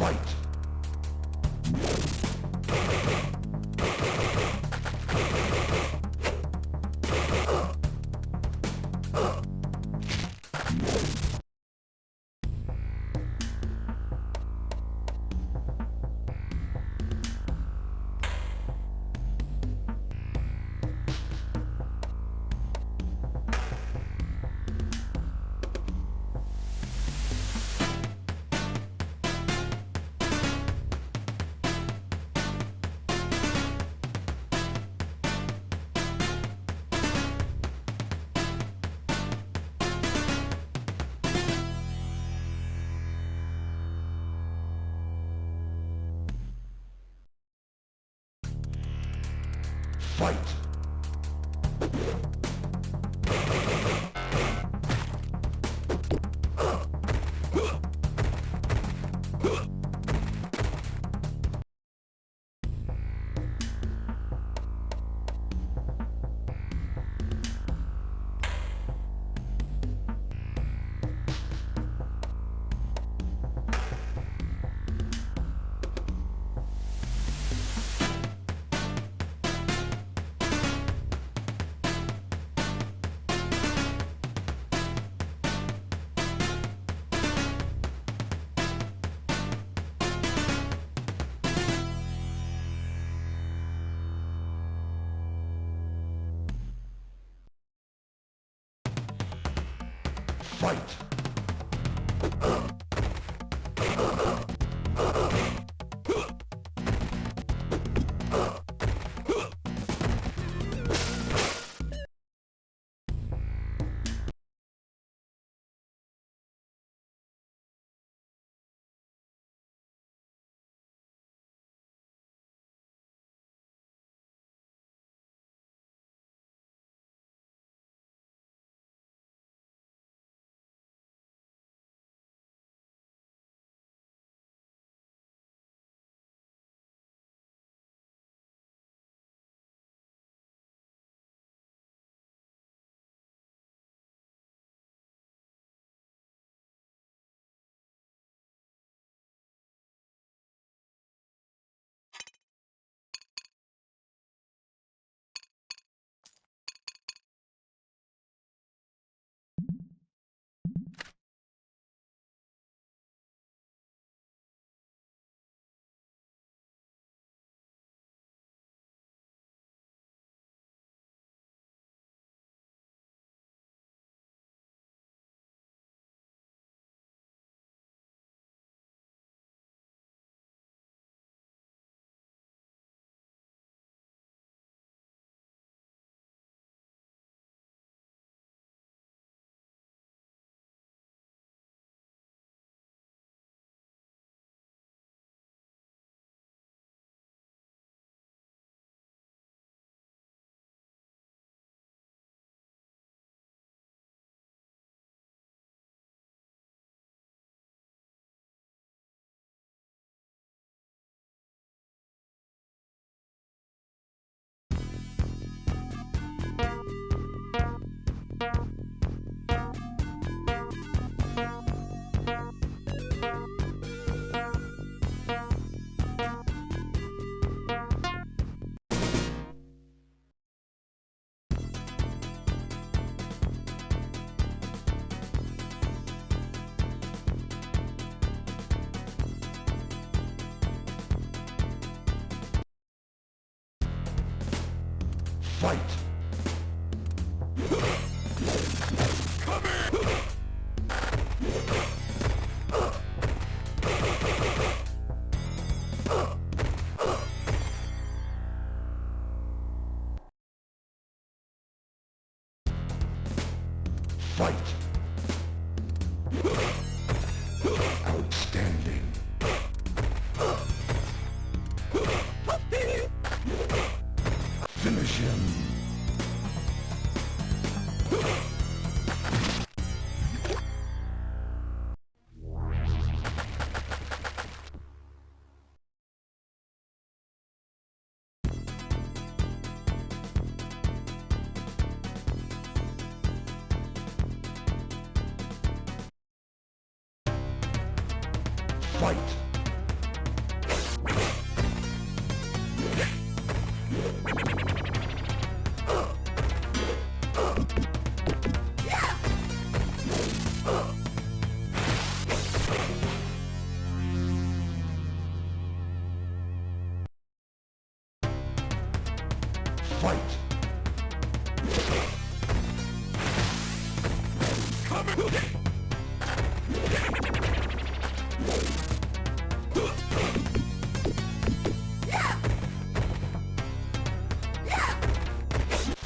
Fight!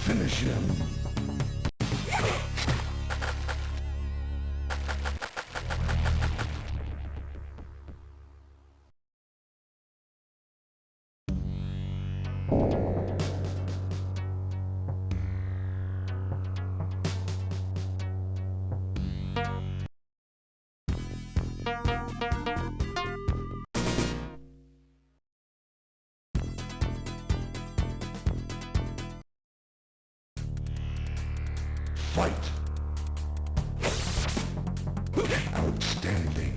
Finish him. Fight. Outstanding.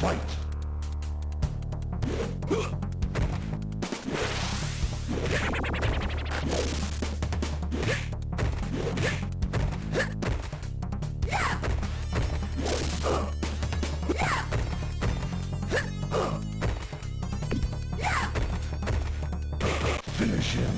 Fight. Finish him.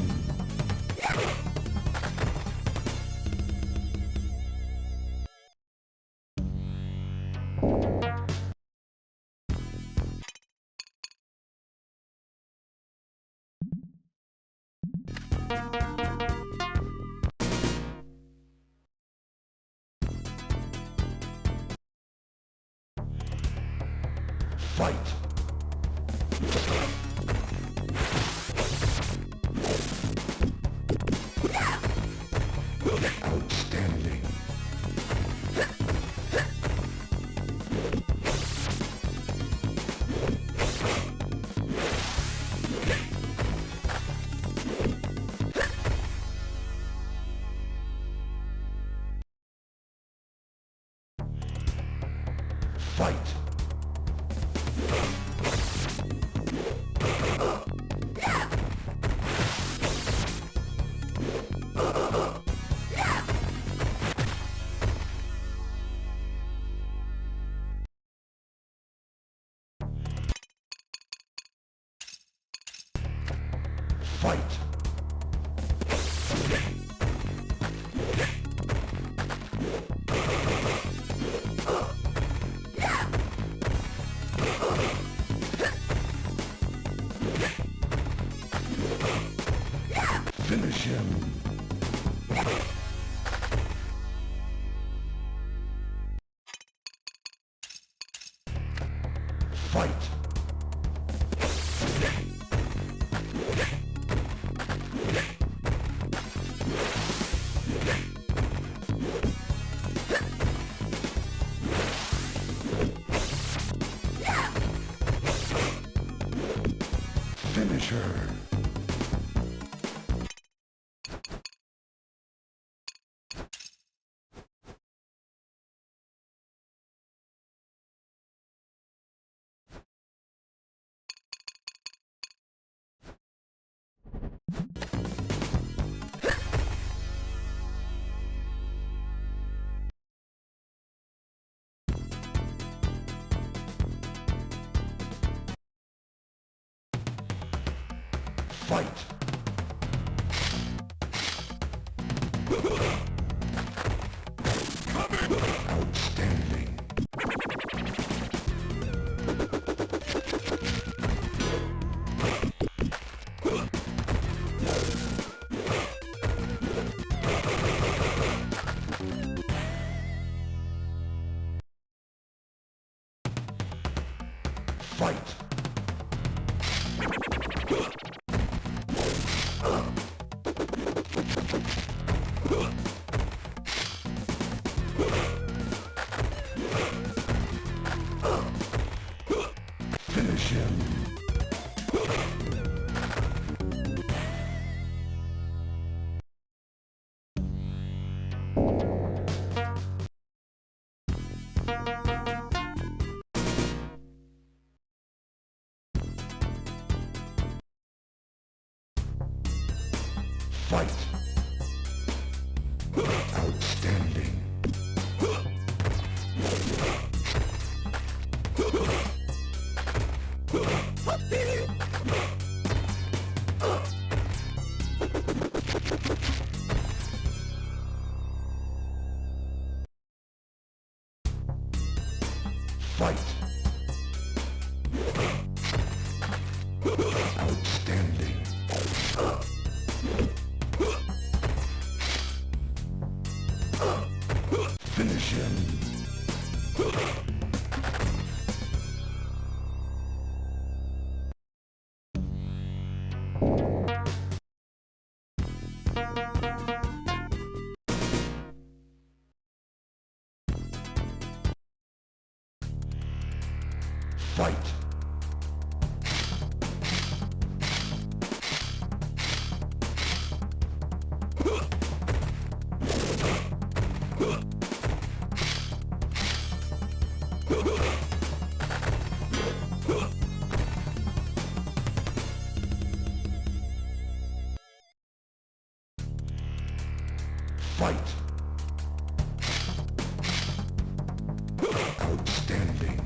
Fight. Outstanding. Fight. Fight. Finish him. Fight. Finish her. Fight. Outstanding. Fight. Finish him. Fight. Outstanding. Fight. Outstanding. Finish him. Fight. Fight. Outstanding.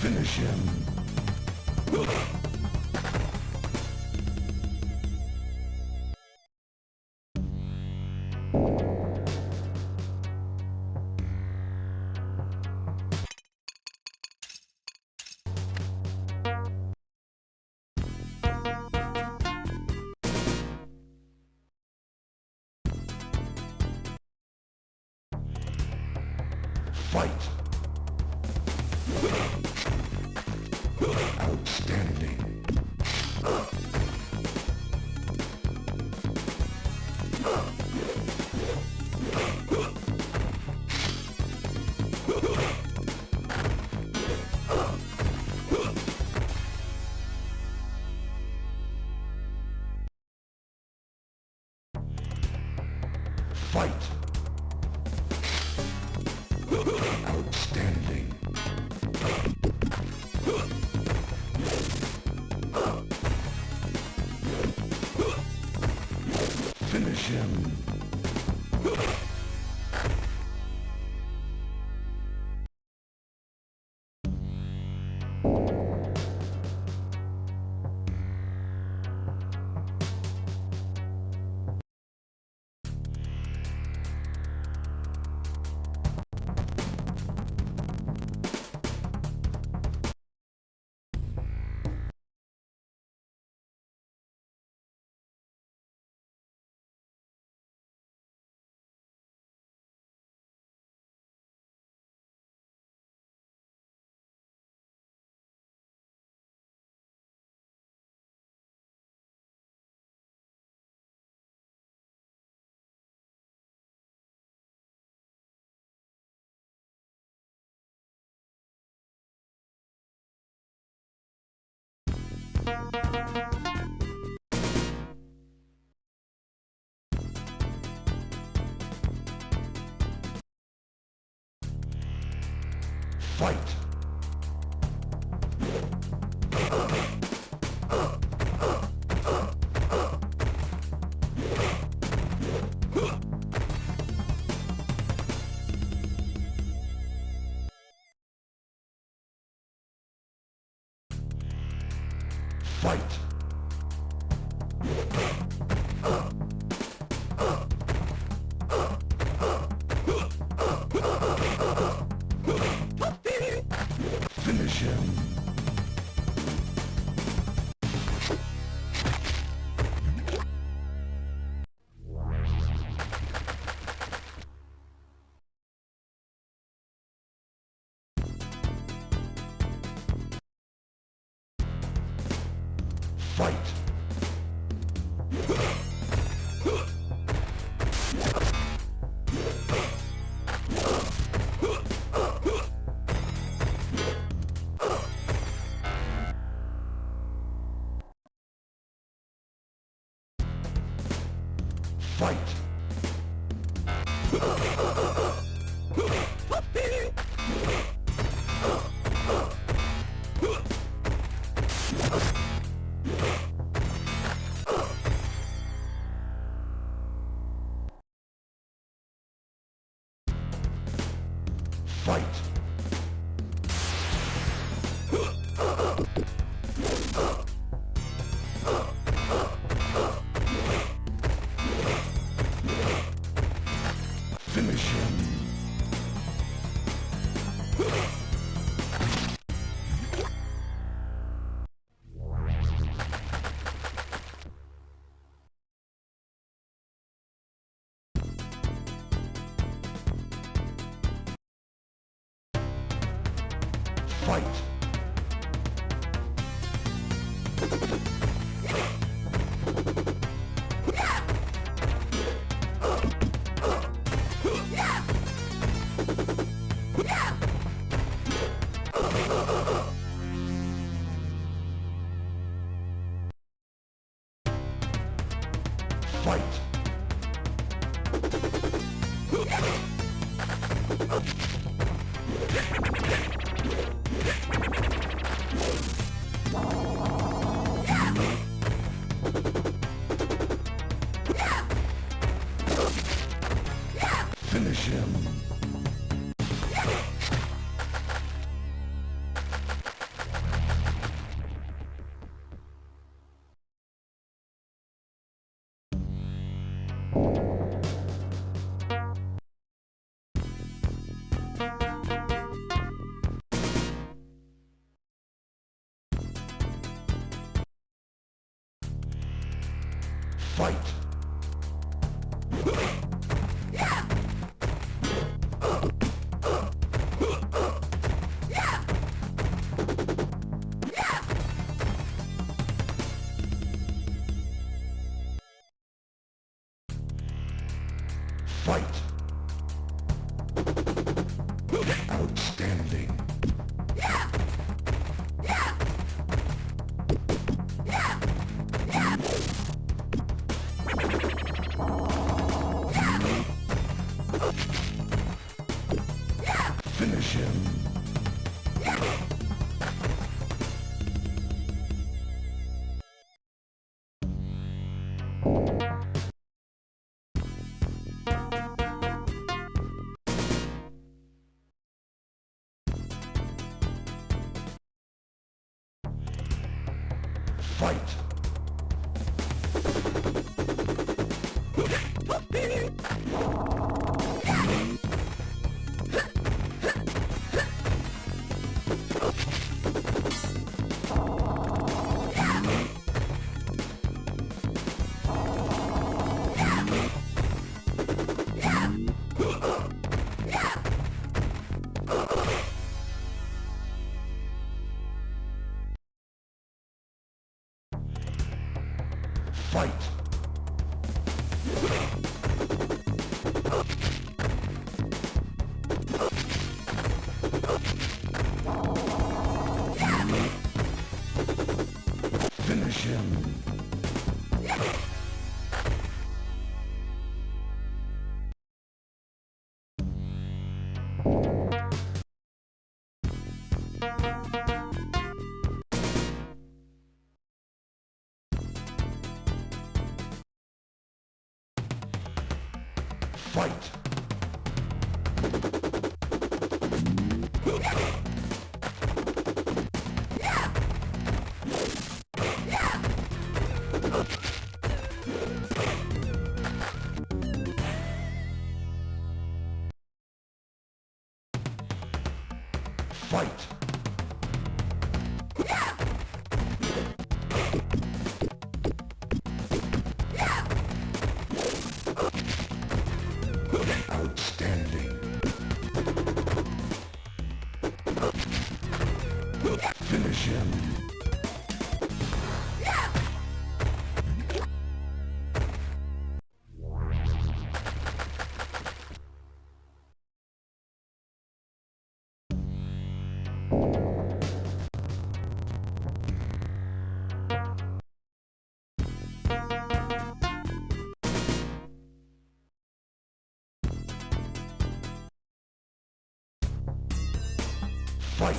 Finish him. Fight. Outstanding. Fight. Outstanding. Finish him. Fight. Fight. Finish him. Fight. Fight. Fight! Fight! Finish him! Fight! Fight! Outstanding! Finish him! Fight! Fight! Finish him! Fight! Fight! Outstanding! Finish him! Fight!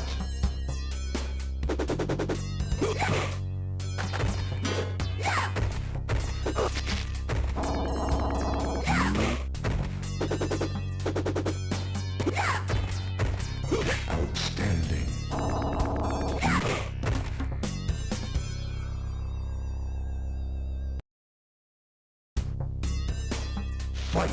Outstanding! Fight!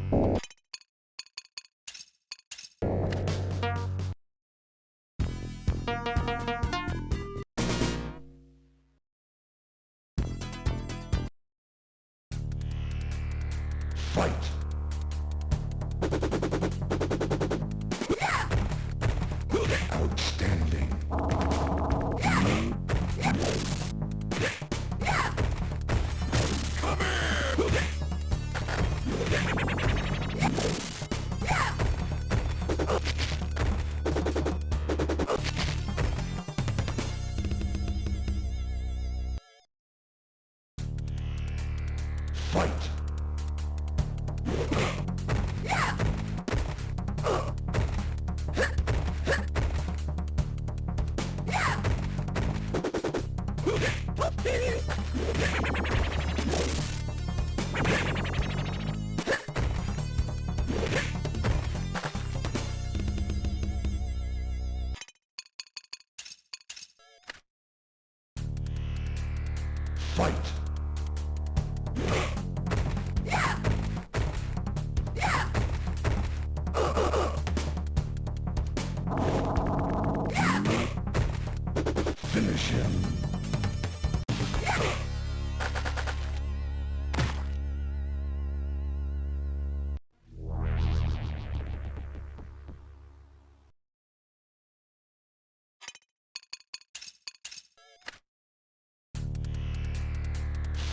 Fight! Outstanding. Fight! Fight! Finish him.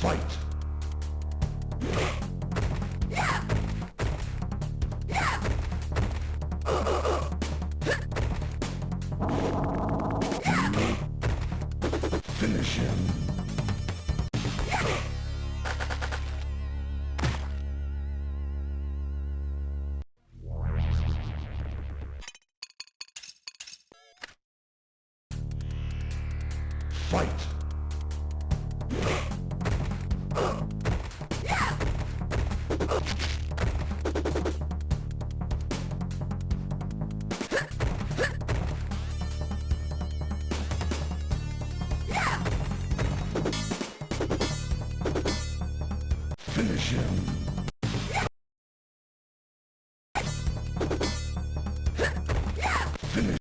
Fight! Finish him. Fight! Finish him. Finish.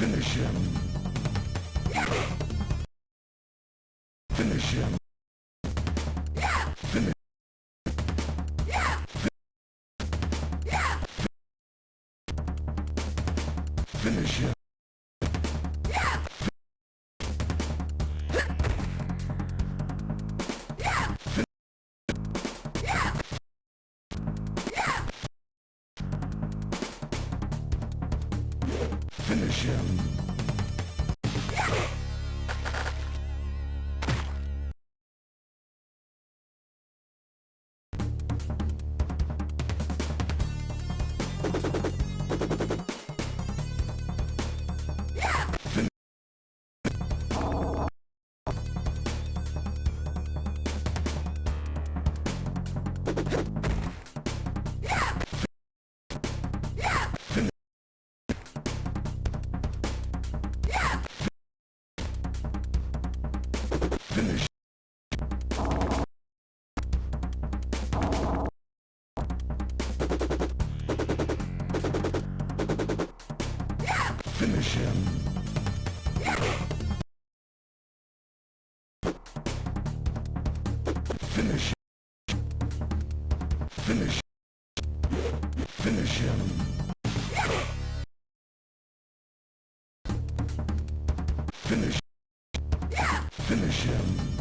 Finish him. Finish him. Finish. Finish him. Finish him. Finish. Finish him. Finish. Finish. Finish him. Finish. Finish him.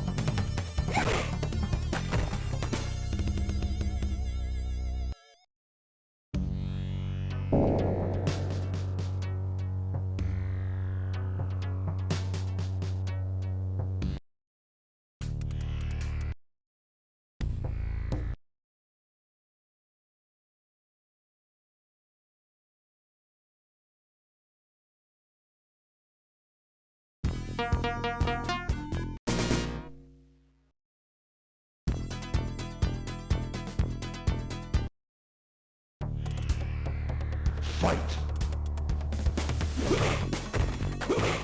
Fight!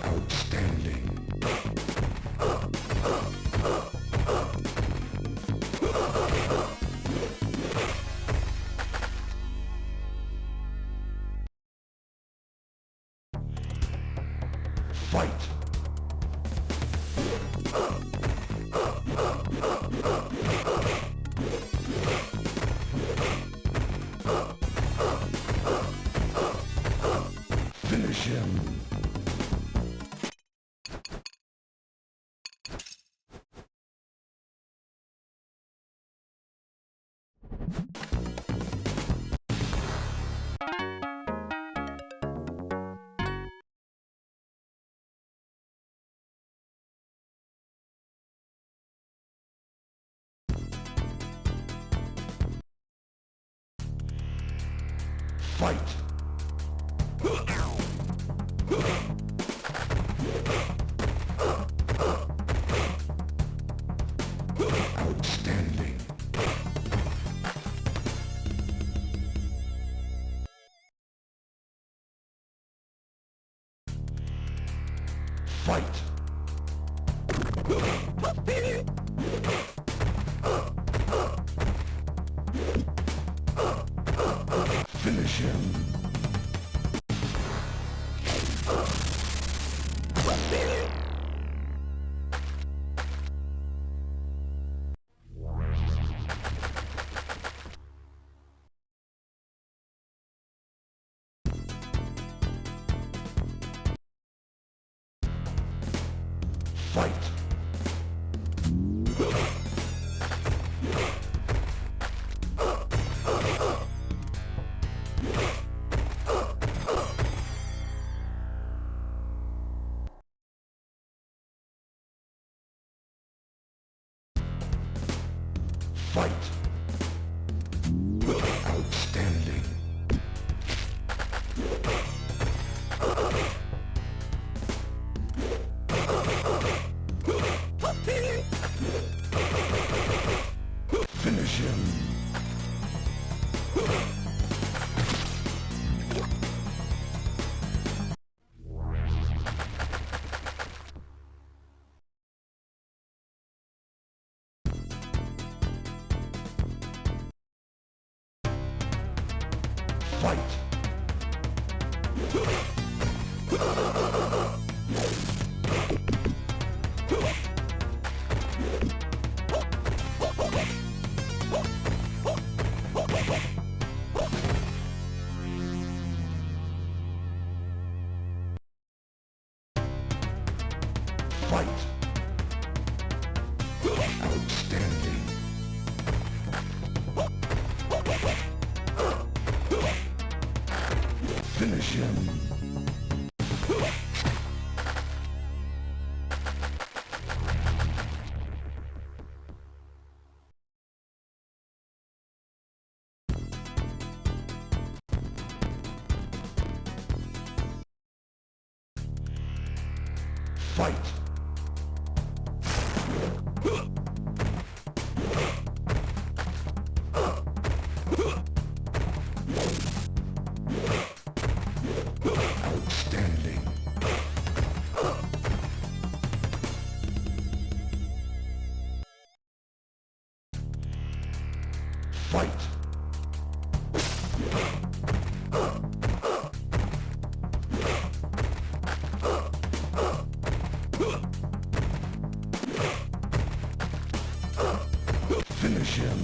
Outstanding. Fight. Finish him. Fight! Outstanding. Fight! Finish him. Fight! Fight! Outstanding. Finish him. Fight! Fight! Outstanding. Finish him. Fight! Outstanding. Fight! Finish him.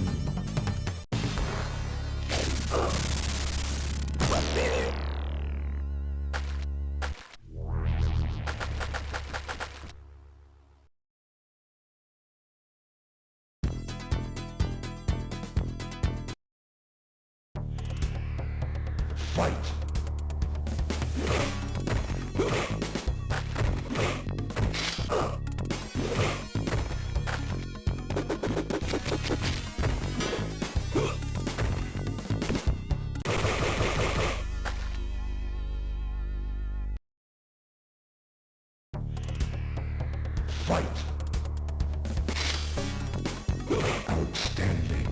Fight! Fight! Outstanding.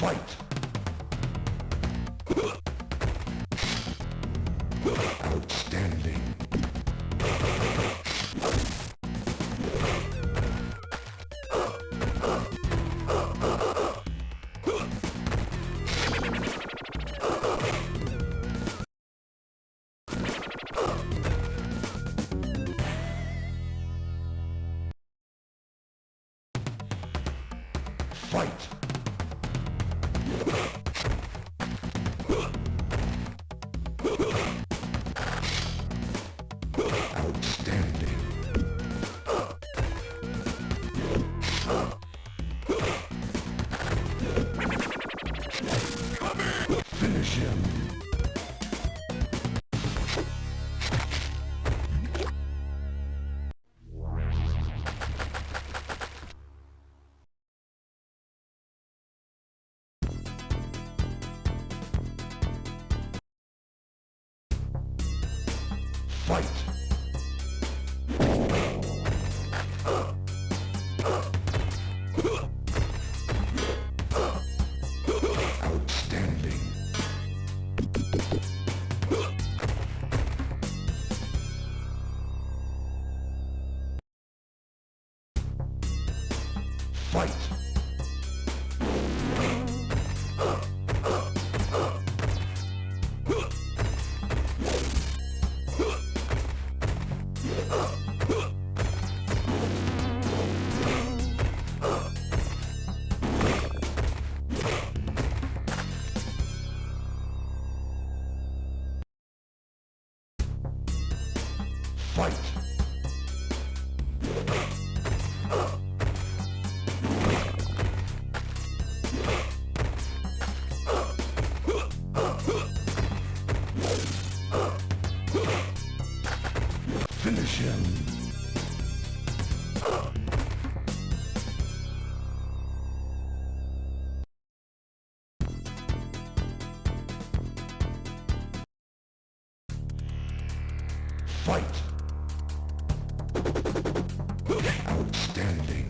Fight! Outstanding! Fight! Outstanding! Finish him! Fight! Outstanding! Fight! Fight! Finish him! Fight! Outstanding!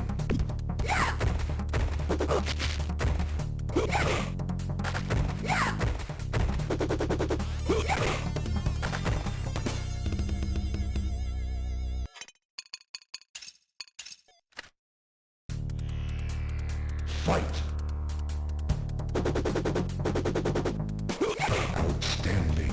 Fight! Outstanding!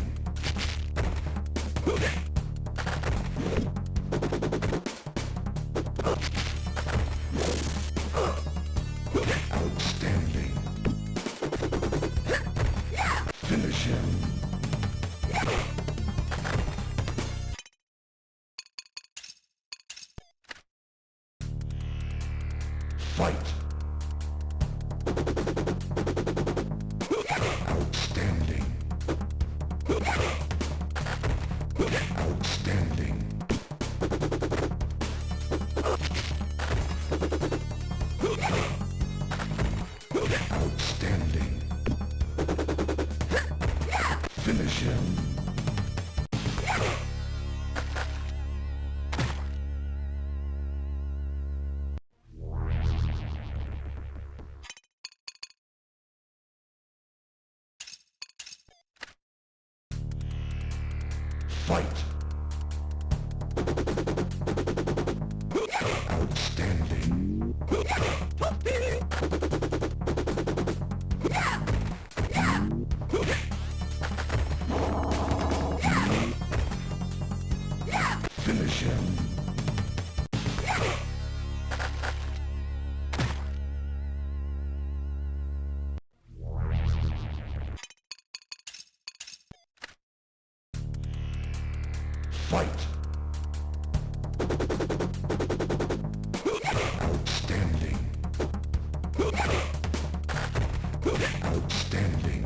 Outstanding! Finish him! Fight! Outstanding! Outstanding! Outstanding! Finish him! Fight! Outstanding! Finish him! Fight! Outstanding! Outstanding!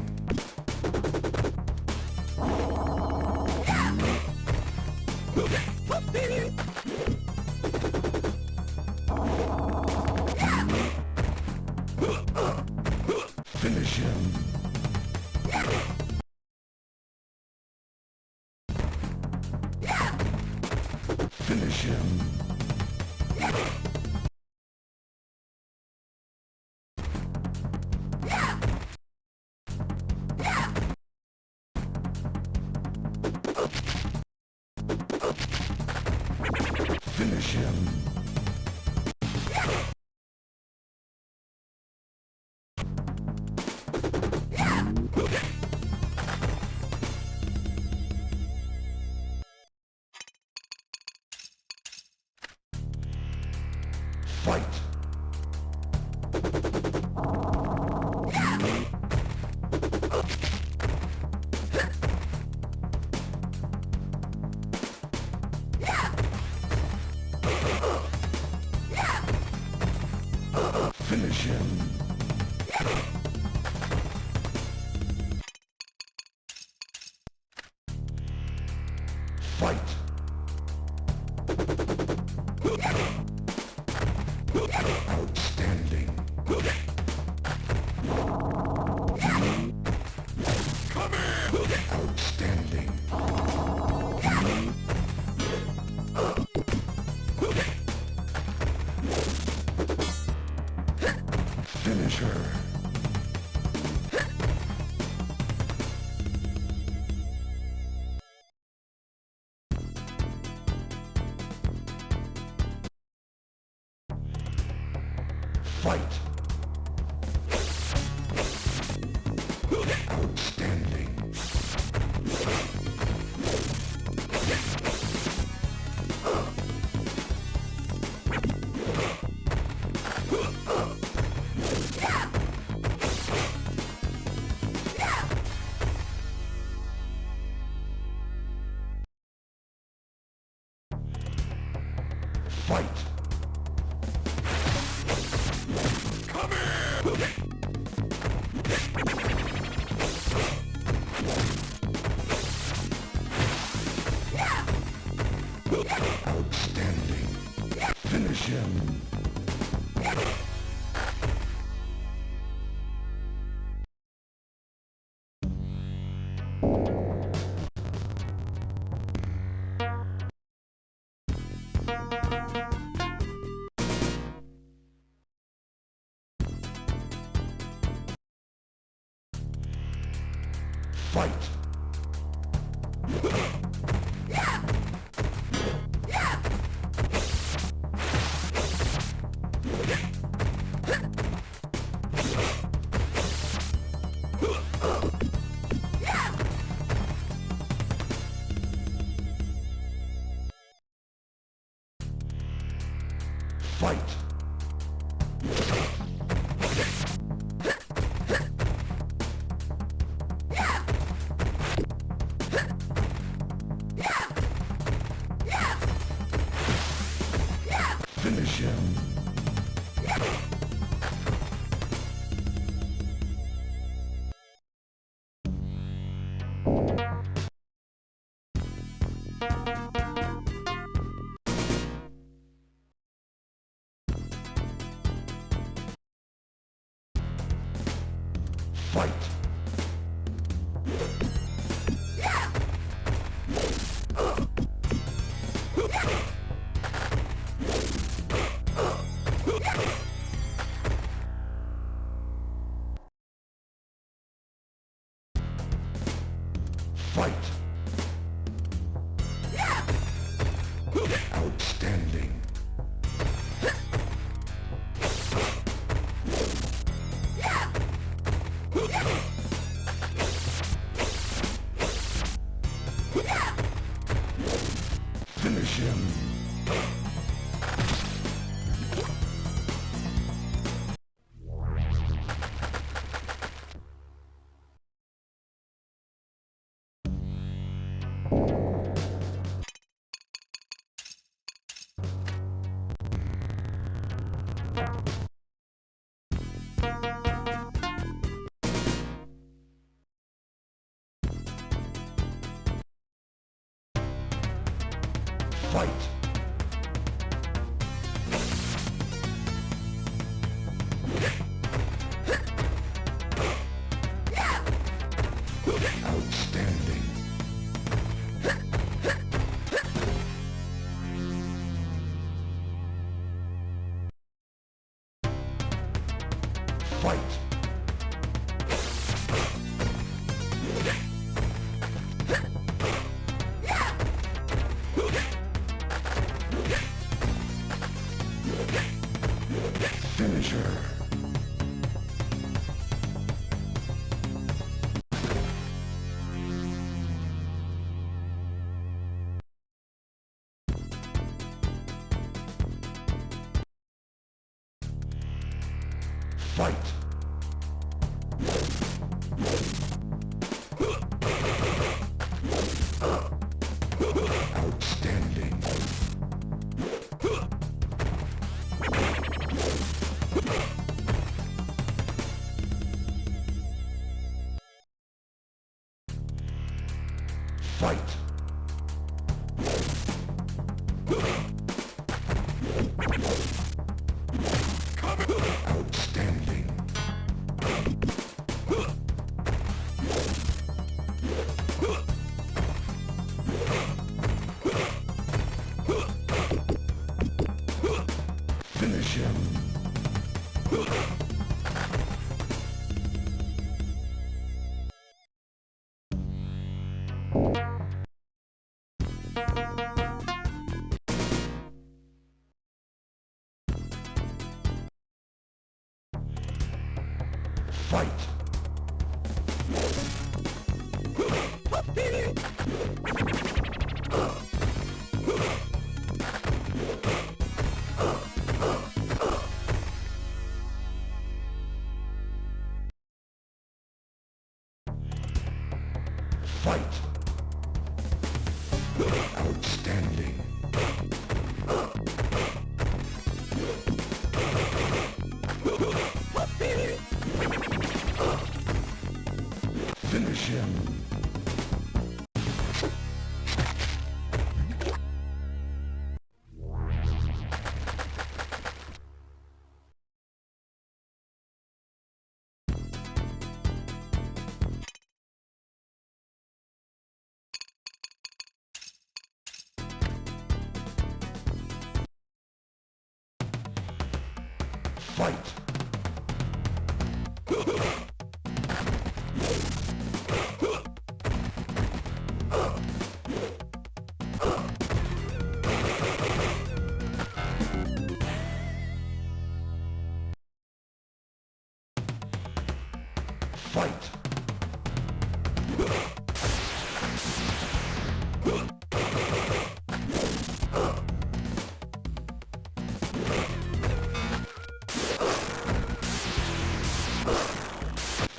Finish him! Finish him! Finish him. Fight. Finish him. Fight. Outstanding. Come in. Outstanding. Finish her. Fight. Outstanding. Fight. Come here! Outstanding. Finish him. Fight. Fight. Finish him. Fight. Fight. Outstanding. Finish him. Fight. Outstanding. Fight. Fight! Outstanding! Fight! Outstanding! Finish him! Fight! Fight! Outstanding! Finish him! Fight! Fight!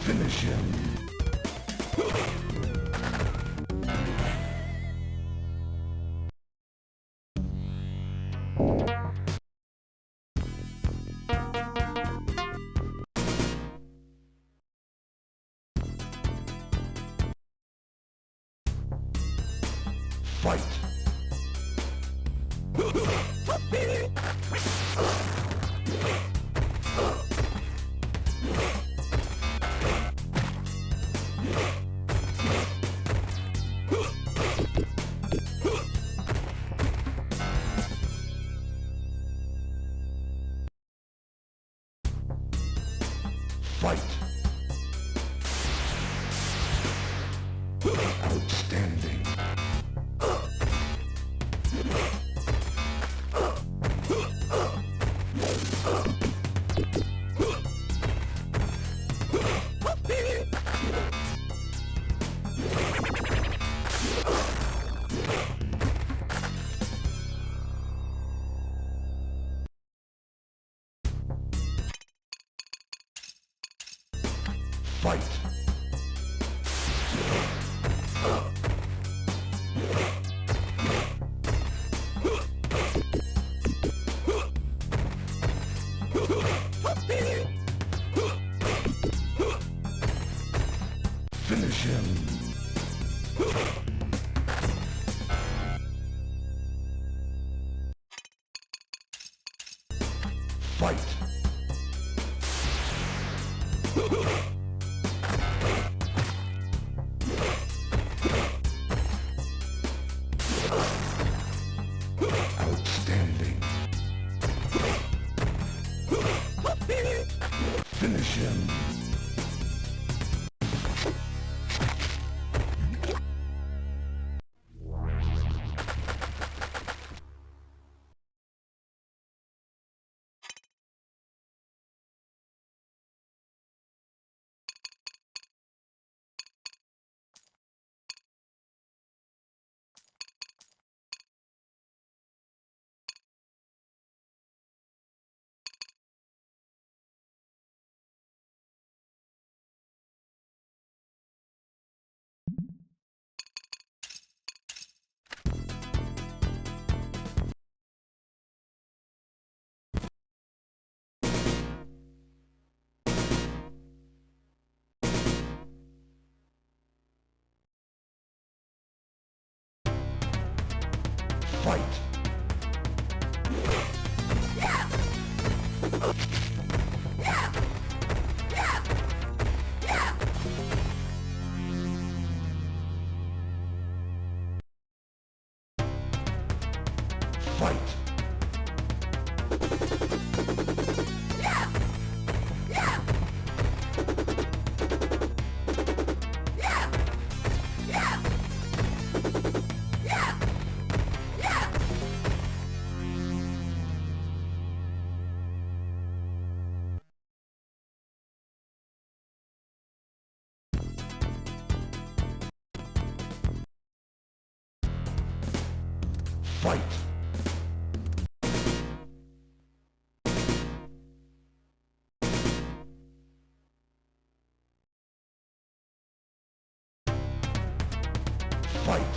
Finish him! Fight! Fight! Outstanding! Fight! Finish him! Fight! Outstanding! Finish him! Fight! Fight! Fight! Fight!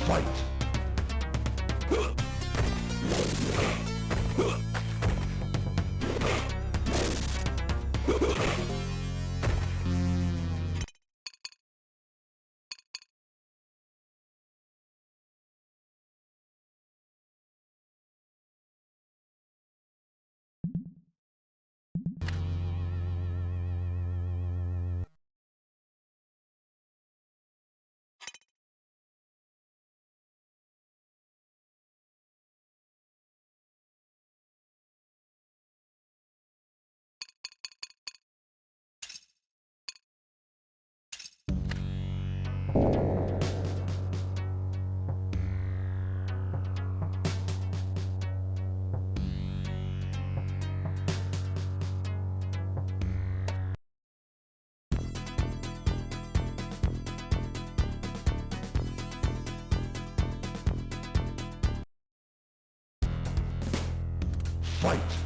Fight! Fight!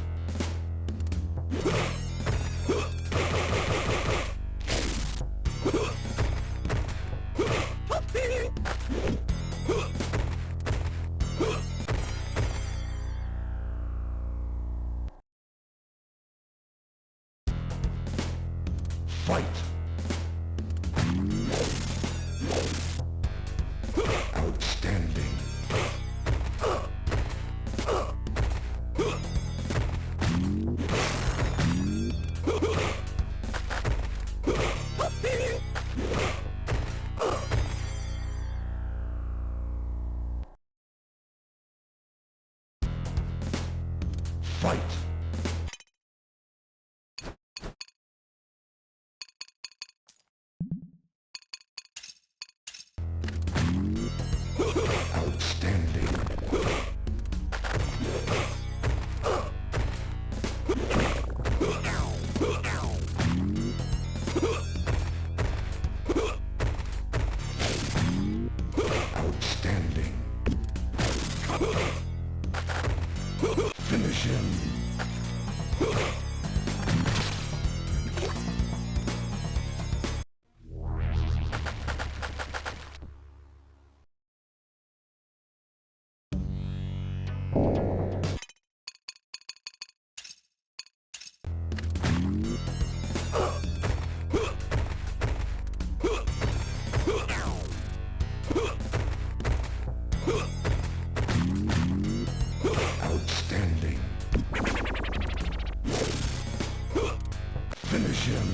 Fight! Outstanding! Fight! Outstanding! Outstanding! Finish him! Outstanding! Finish him!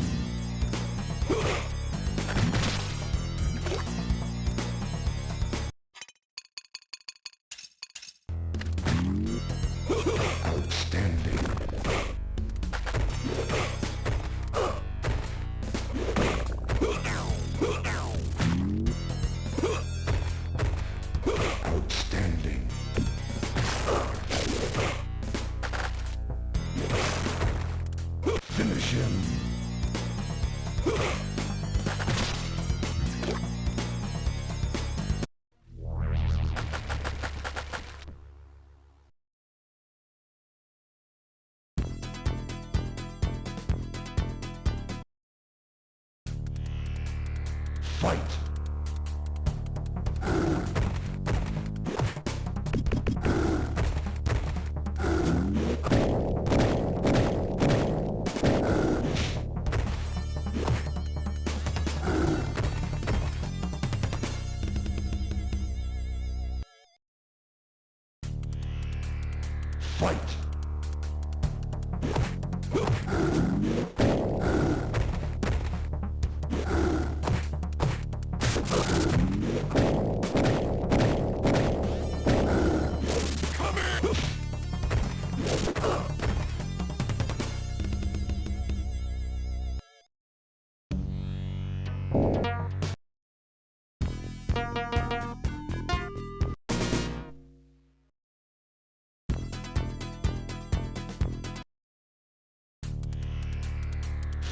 Outstanding! Outstanding! Finish him! Fight! Fight!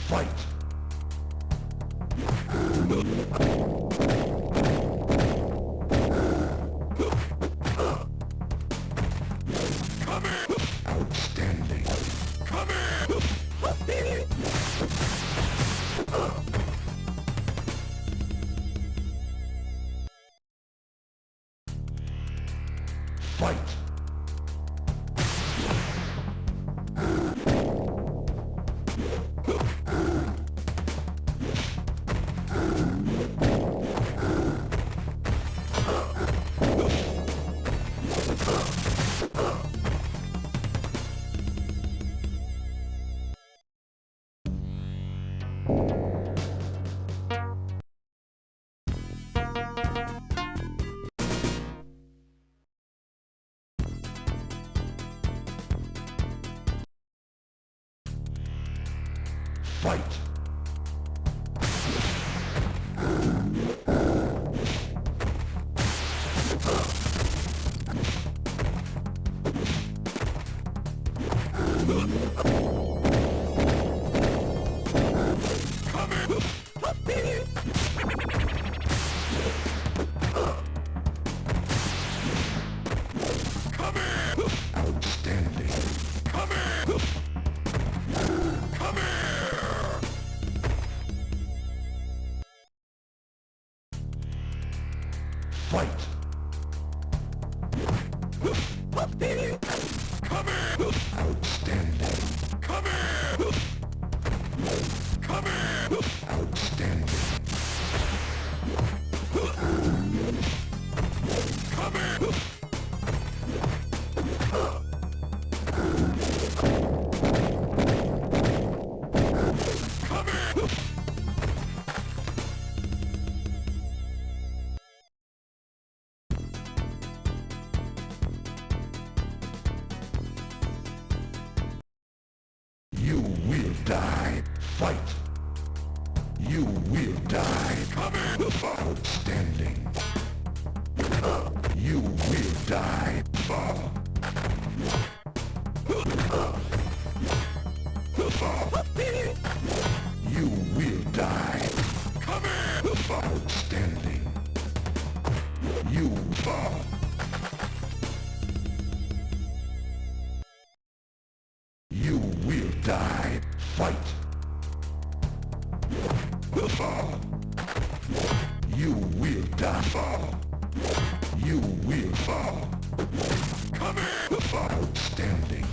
Fight! Outstanding! Come here! Fight! Fight! Outstanding! Come here! Come here! Fight! Come here! Outstanding! Come here! Come here! Outstanding! Come here! You will die. Fight. You will die. Come in. Outstanding. You will die. You will die. Come in. Outstanding. You fall. You will die. Fight. You will die. Fall. You will fall. Come here. Outstanding.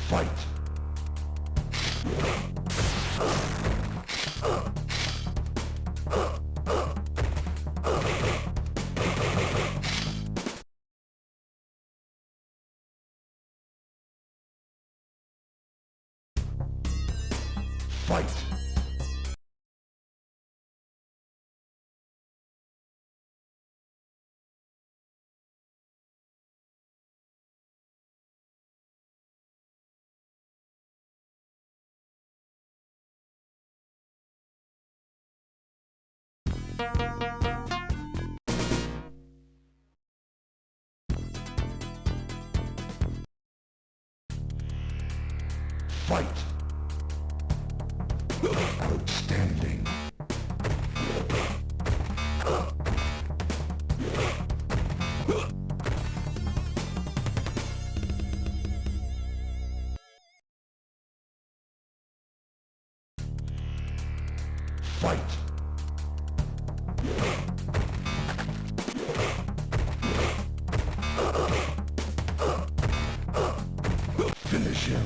Fight! Fight! Fight! Outstanding! Fight! Finish him!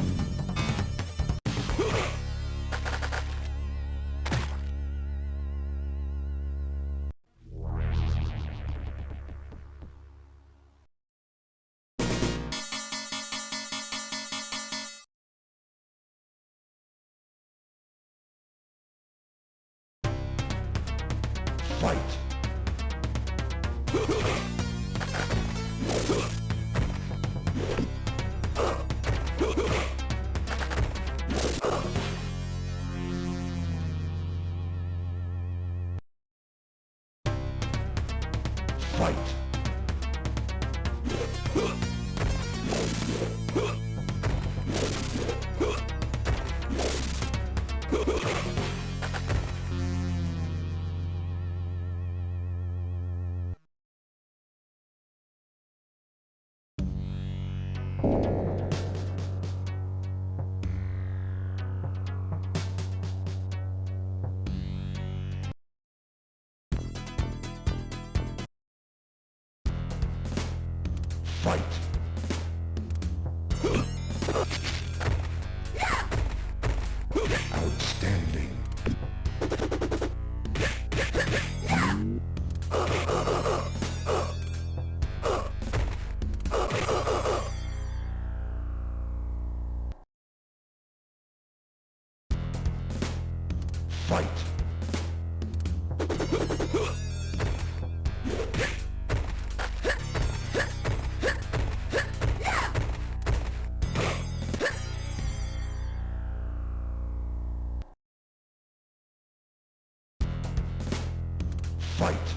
Fight! Fight! Fight! Outstanding! Fight! Fight!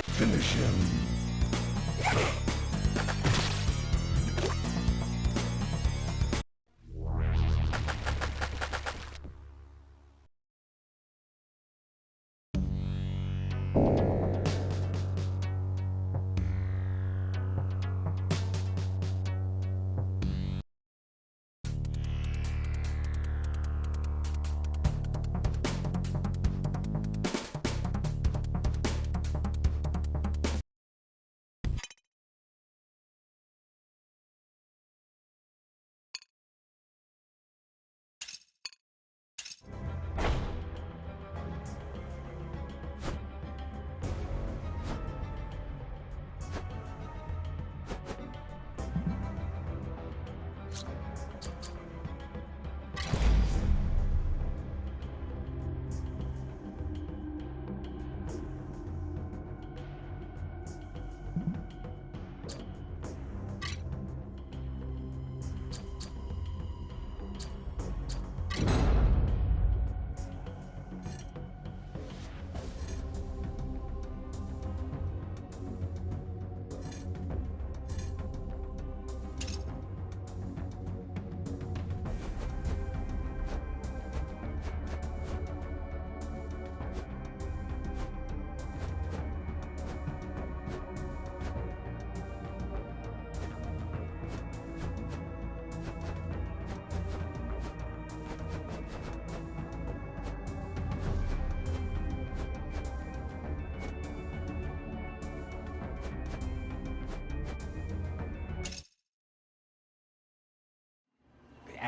Finish him!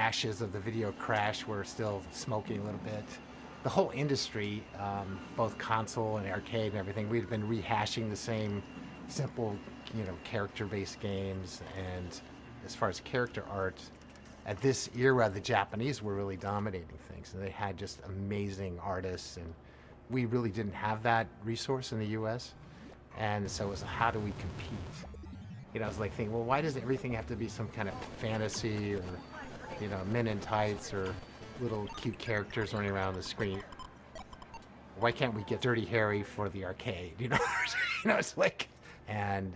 ashes of the video crash were still smoking a little bit. The whole industry, both console and arcade and everything, we'd been rehashing the same simple, character-based games. And as far as character art, at this era, the Japanese were really dominating things. And they had just amazing artists, and we really didn't have that resource in the U.S. And so it was, how do we compete? I was like thinking, well, why does everything have to be some kind of fantasy or, men in tights or little cute characters running around the screen? Why can't we get Dirty Harry for the arcade? It's like, and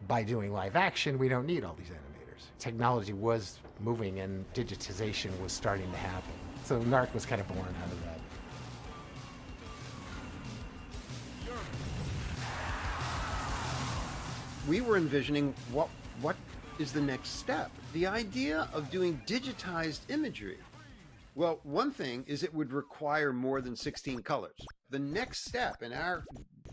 by doing live action, we don't need all these animators. Technology was moving and digitization was starting to happen. So NARC was kind of born out of that. We were envisioning what is the next step? The idea of doing digitized imagery. Well, one thing is it would require more than 16 colors. The next step in our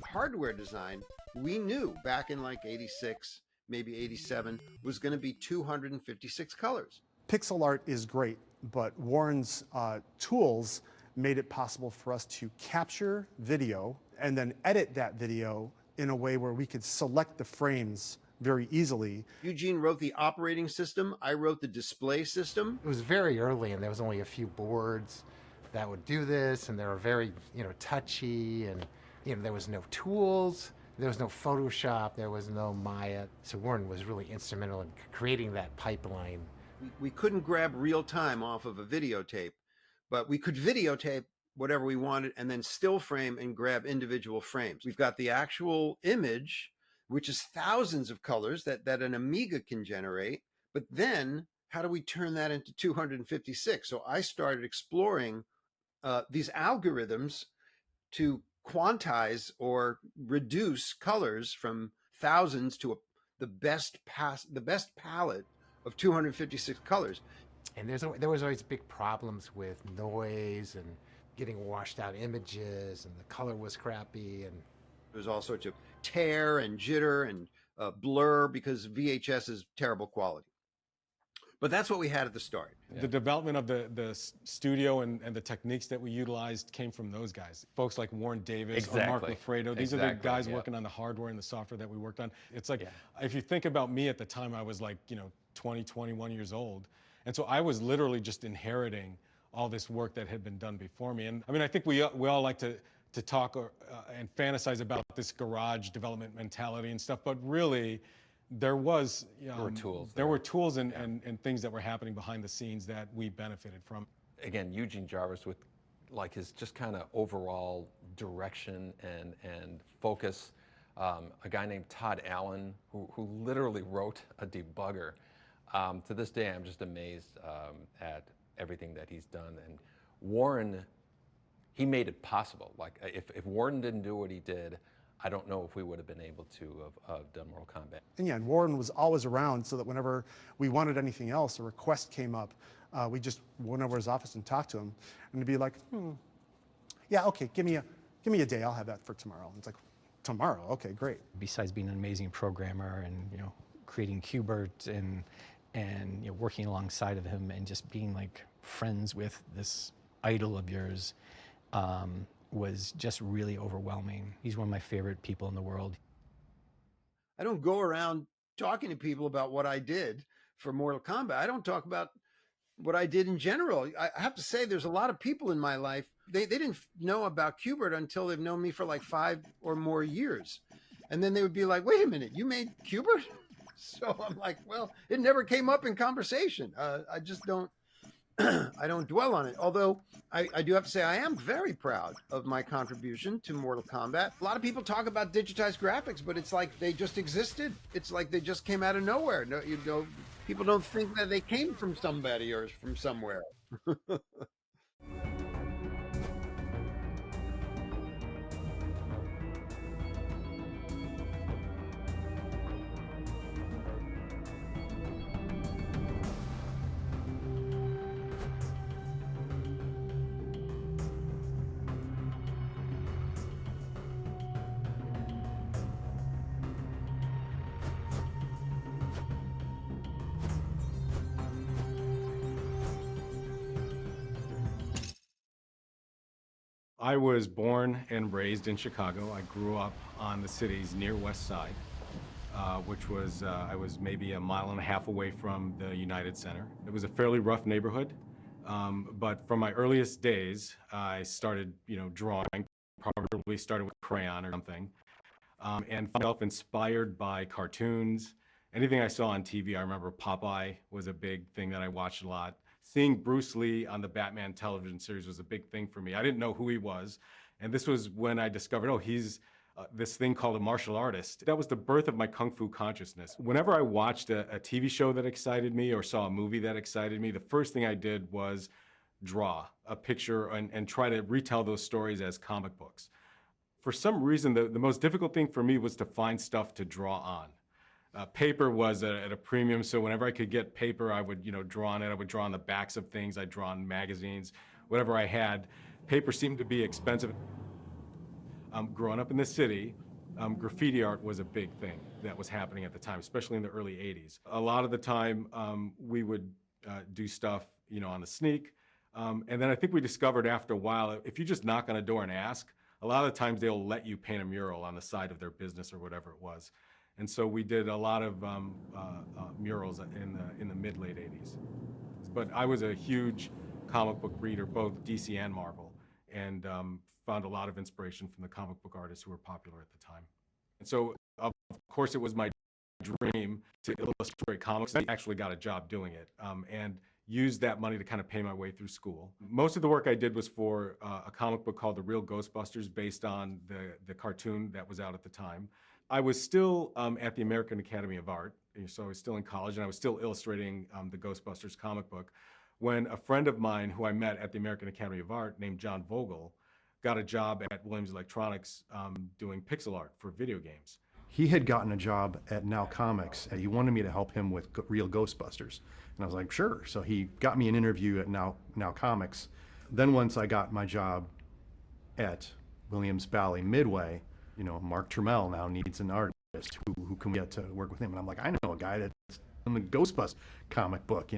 hardware design, we knew back in like 86, maybe 87, was going to be 256 colors. Pixel art is great, but Warren's tools made it possible for us to capture video and then edit that video in a way where we could select the frames very easily. Eugene wrote the operating system. I wrote the display system. It was very early, and there was only a few boards that would do this, and they were very, touchy, and, there was no tools, there was no Photoshop, there was no Maya. So Warren was really instrumental in creating that pipeline. We couldn't grab real time off of a videotape, but we could videotape whatever we wanted and then still frame and grab individual frames. We've got the actual image, which is thousands of colors that an Amiga can generate. But then how do we turn that into 256? So I started exploring these algorithms to quantize or reduce colors from thousands to the best palette of 256 colors. And there was always big problems with noise and getting washed out images, and the color was crappy, and there's all sorts of tear and jitter and blur because VHS is terrible quality. But that's what we had at the start. Yeah. The development of the studio and the techniques that we utilized came from those guys. Folks like Warren Davis or Mark Lafredo. These are the guys working on the hardware and the software that we worked on. It's like, if you think about me at the time, I was like, 20, 21 years old. And so I was literally just inheriting all this work that had been done before me. And I mean, I think we all like to talk and fantasize about this garage development mentality and stuff, but really there was, there were tools and things that were happening behind the scenes that we benefited from. Again, Eugene Jarvis with like his just kind of overall direction and focus. A guy named Todd Allen who literally wrote a debugger. To this day, I'm just amazed at everything that he's done. And Warren, he made it possible. Like if Warren didn't do what he did, I don't know if we would have been able to have done Mortal Kombat. And Warren was always around, so that whenever we wanted anything else, a request came up, we just went over his office and talked to him, and he'd be like, yeah, okay, give me a day, I'll have that for tomorrow. And it's like, tomorrow, okay, great. Besides being an amazing programmer and creating Qbert and working alongside of him and just being like friends with this idol of yours was just really overwhelming. He's one of my favorite people in the world. I don't go around talking to people about what I did for Mortal Kombat. I don't talk about what I did in general. I have to say there's a lot of people in my life, they didn't know about Qbert until they've known me for like 5 or more years. And then they would be like, wait a minute, you made Qbert? So I'm like, well, it never came up in conversation. I just don't, I don't dwell on it. Although I do have to say I am very proud of my contribution to Mortal Kombat. A lot of people talk about digitized graphics, but it's like they just existed. It's like they just came out of nowhere. No, people don't think that they came from somebody or from somewhere. I was born and raised in Chicago. I grew up on the city's near west side, which was, I was maybe a mile and a half away from the United Center. It was a fairly rough neighborhood, but from my earliest days, I started, drawing, probably started with crayon or something, and found myself inspired by cartoons. Anything I saw on TV, I remember Popeye was a big thing that I watched a lot. Seeing Bruce Lee on the Batman television series was a big thing for me. I didn't know who he was. And this was when I discovered, oh, he's this thing called a martial artist. That was the birth of my Kung Fu consciousness. Whenever I watched a TV show that excited me or saw a movie that excited me, the first thing I did was draw a picture and try to retell those stories as comic books. For some reason, the most difficult thing for me was to find stuff to draw on. Paper was at a premium, so whenever I could get paper, I would, draw on it. I would draw on the backs of things. I'd draw on magazines, whatever I had. Paper seemed to be expensive. Growing up in the city, graffiti art was a big thing that was happening at the time, especially in the early 80s. A lot of the time, we would do stuff, on the sneak. And then I think we discovered after a while, if you just knock on a door and ask, a lot of the times they'll let you paint a mural on the side of their business or whatever it was. And so we did a lot of murals in the mid-late 80s. But I was a huge comic book reader, both DC and Marvel, and found a lot of inspiration from the comic book artists who were popular at the time. And so, of course, it was my dream to illustrate comics. I actually got a job doing it and used that money to kind of pay my way through school. Most of the work I did was for a comic book called The Real Ghostbusters, based on the cartoon that was out at the time. I was still at the American Academy of Art, so I was still in college, and I was still illustrating the Ghostbusters comic book, when a friend of mine who I met at the American Academy of Art named John Vogel got a job at Williams Electronics doing pixel art for video games. He had gotten a job at Now Comics, and he wanted me to help him with Real Ghostbusters. And I was like, sure. So he got me an interview at Now Comics. Then once I got my job at Williams Bally Midway, Mark Trammell now needs an artist. Who can we get to work with him? And I'm like, I know a guy that's in the Ghostbusters comic book,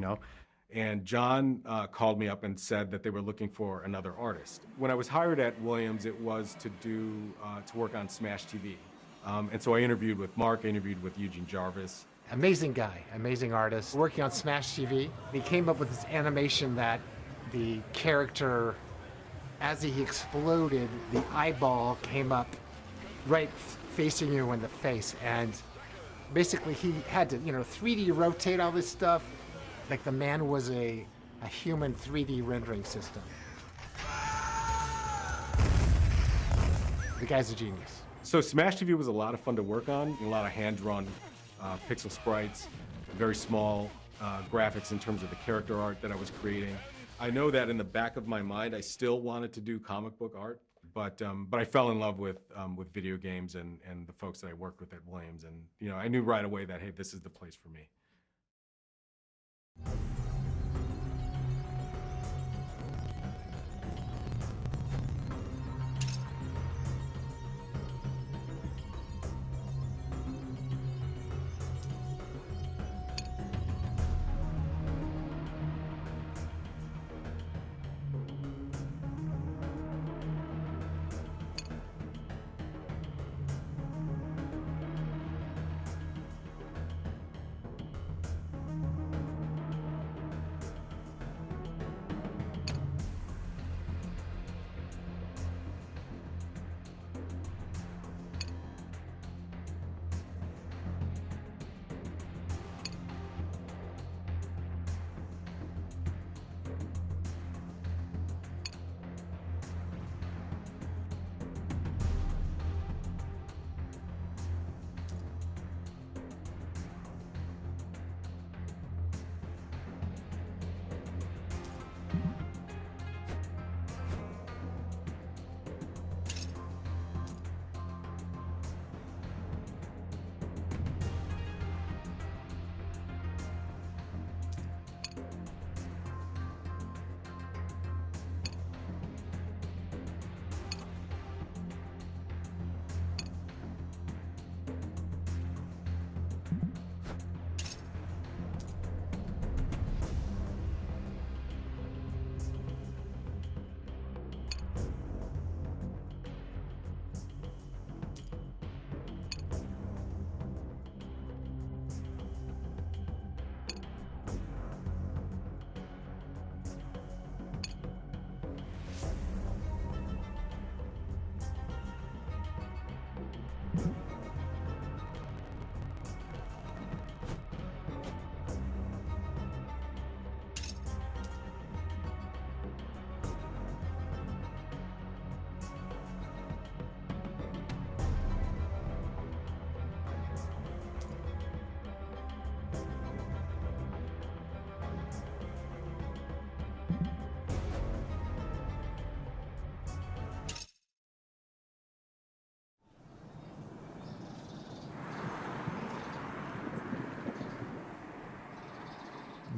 And John called me up and said that they were looking for another artist. When I was hired at Williams, it was to work on Smash TV. And so I interviewed with Mark, I interviewed with Eugene Jarvis. Amazing guy, amazing artist, working on Smash TV. He came up with this animation that the character, as he exploded, the eyeball came up right facing you in the face. And basically he had to, 3D rotate all this stuff. Like the man was a human 3D rendering system. The guy's a genius. So Smash TV was a lot of fun to work on, a lot of hand-drawn pixel sprites, very small graphics in terms of the character art that I was creating. I know that in the back of my mind, I still wanted to do comic book art, but I fell in love with video games and the folks that I worked with at Williams, and I knew right away that, hey, this is the place for me.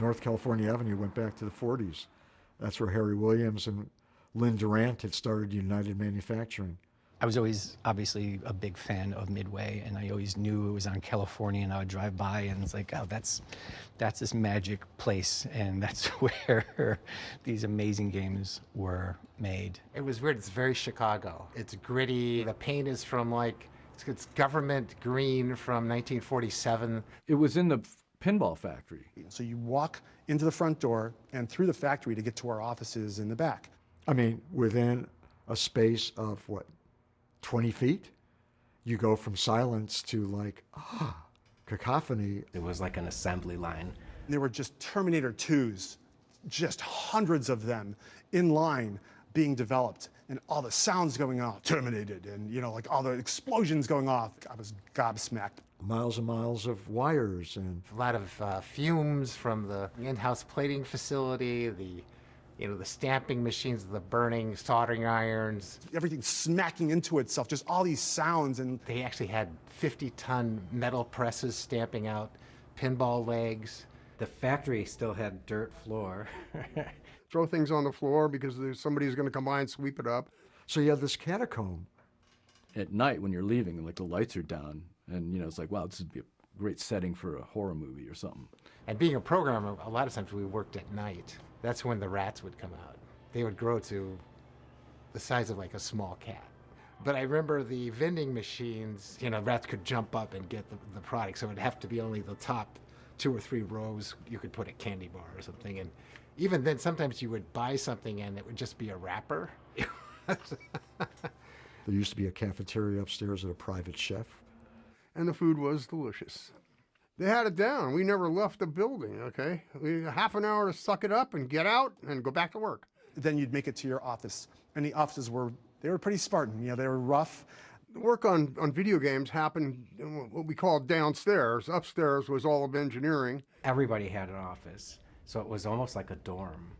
North California Avenue went back to the 40s. That's where Harry Williams and Lynn Durant had started United Manufacturing. I was always obviously a big fan of Midway, and I always knew it was on California, and I would drive by and it's like, oh, that's this magic place, and that's where these amazing games were made. It was weird. It's very Chicago. It's gritty. The paint is from like, it's government green from 1947. It was in the pinball factory. So you walk into the front door and through the factory to get to our offices in the back. I mean, within a space of what, 20 feet, you go from silence to like, cacophony. It was like an assembly line. There were just Terminator 2s, just hundreds of them in line being developed, and all the sounds going off, terminated, and you know, like all the explosions going off. I was gobsmacked. Miles and miles of wires and a lot of fumes from the in-house plating facility, the stamping machines, the burning soldering irons. Everything smacking into itself, just all these sounds. And they actually had 50-ton metal presses stamping out pinball legs. The factory still had dirt floor. Throw things on the floor because somebody's going to come by and sweep it up. So you have this catacomb. At night when you're leaving and like the lights are down, and it's like, wow, this would be a great setting for a horror movie or something. And being a programmer, a lot of times we worked at night. That's when the rats would come out. They would grow to the size of like a small cat. But I remember the vending machines, rats could jump up and get the product, so it'd have to be only the top 2 or 3 rows you could put a candy bar or something. And even then, sometimes you would buy something and it would just be a wrapper. There used to be a cafeteria upstairs with a private chef. And the food was delicious. They had it down. We never left the building, okay? We had half an hour to suck it up and get out and go back to work. Then you'd make it to your office. And the offices were pretty Spartan. They were rough. The work on video games happened in what we called downstairs. Upstairs was all of engineering. Everybody had an office, so it was almost like a dorm.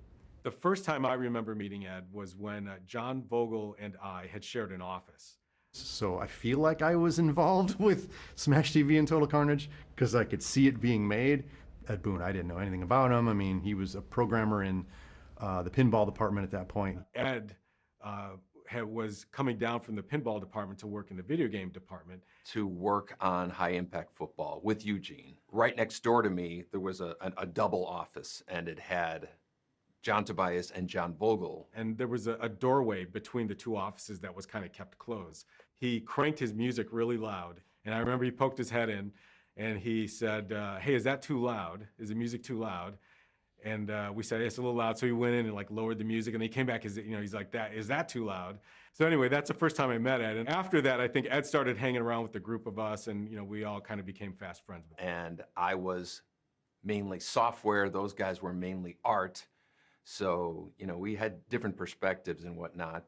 The first time I remember meeting Ed was when John Vogel and I had shared an office. So I feel like I was involved with Smash TV and Total Carnage because I could see it being made. Ed Boon, I didn't know anything about him. I mean, he was a programmer in the pinball department at that point. Ed was coming down from the pinball department to work in the video game department. To work on high-impact football with Eugene. Right next door to me, there was a double office, and it had John Tobias and John Vogel. And there was a doorway between the 2 offices that was kind of kept closed. He cranked his music really loud, and I remember he poked his head in, and he said, hey, is that too loud? Is the music too loud? And we said, it's a little loud. So he went in and like lowered the music, and he came back, he's like, is that too loud? So anyway, that's the first time I met Ed. And after that, I think Ed started hanging around with the group of us, and we all kind of became fast friends. And I was mainly software. Those guys were mainly art. So, we had different perspectives and whatnot,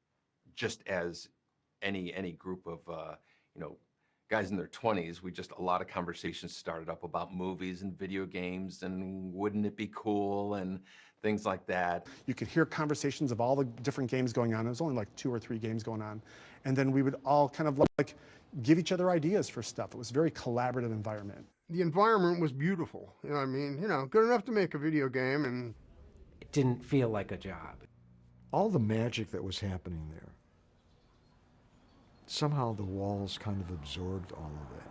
just as any group of, guys in their 20s. A lot of conversations started up about movies and video games and wouldn't it be cool and things like that. You could hear conversations of all the different games going on. There was only like 2 or 3 games going on. And then we would all kind of like give each other ideas for stuff. It was a very collaborative environment. The environment was beautiful. Good enough to make a video game, and it didn't feel like a job. All the magic that was happening there, somehow the walls kind of absorbed all of that.